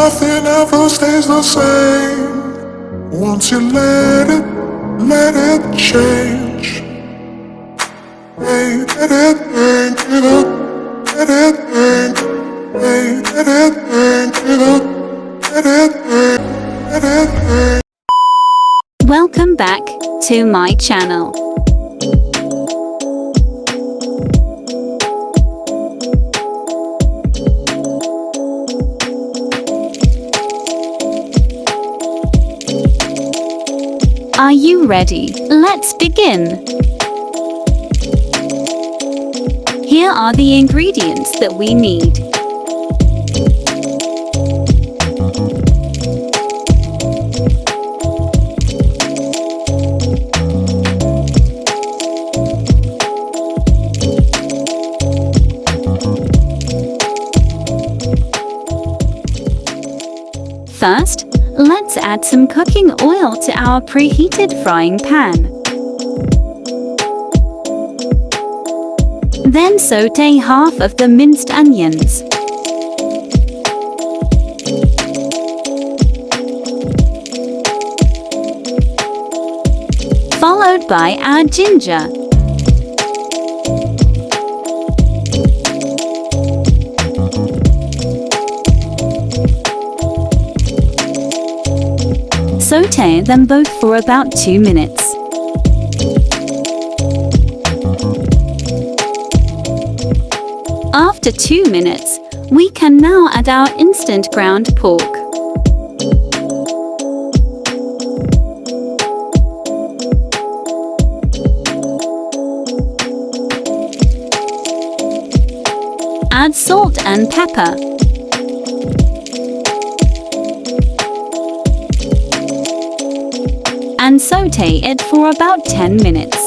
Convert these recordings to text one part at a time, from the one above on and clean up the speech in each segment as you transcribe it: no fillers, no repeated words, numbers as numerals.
nothing ever stays the same. Once you let it change. Hey, let it think, let it think. Hey, let it think, let it think, let it think. Welcome back to my channel. Are you ready? Let's begin. Here are the ingredients that we need. First, let's add some cooking oil to our preheated frying pan. Then saute half of the minced onions. Followed by our ginger. Saute them both for about 2 minutes. After 2 minutes, we can now add our instant ground pork. Add salt and pepper. And saute it for about 10 minutes.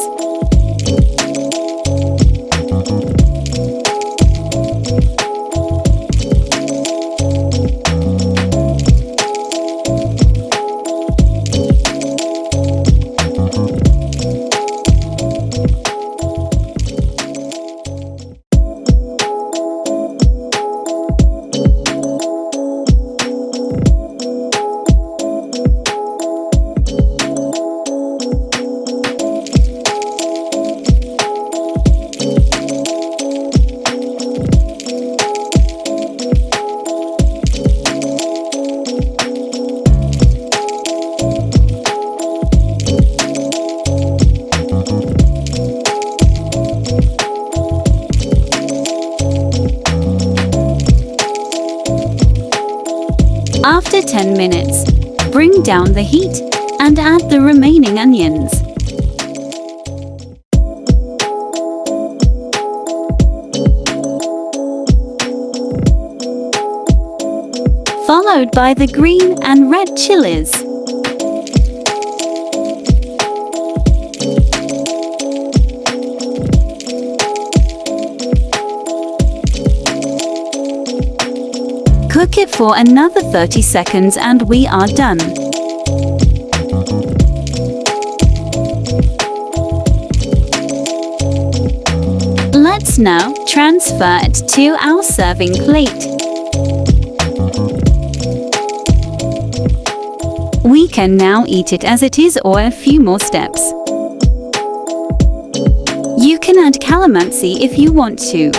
After 10 minutes, bring down the heat and add the remaining onions. Followed by the green and red chillies. Cook it for another 30 seconds and we are done. Let's now transfer it to our serving plate. We can now eat it as it is or a few more steps. You can add calamansi if you want to.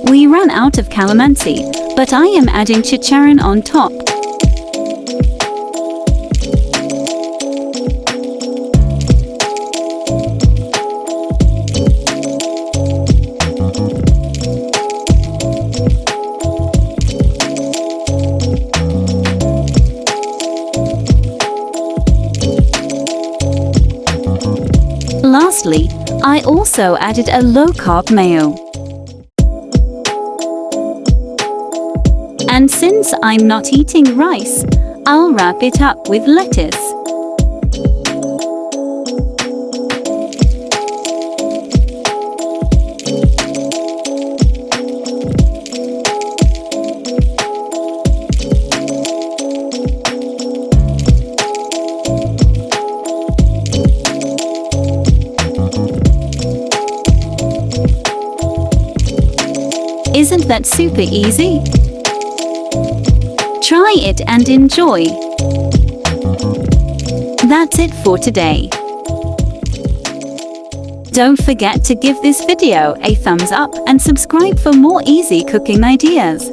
We ran out of calamansi, but I am adding chicharron on top. Lastly, I also added a low-carb mayo. And since I'm not eating rice, I'll wrap it up with lettuce. Isn't that super easy? Try it and enjoy. That's it for today. Don't forget to give this video a thumbs up and subscribe for more easy cooking ideas.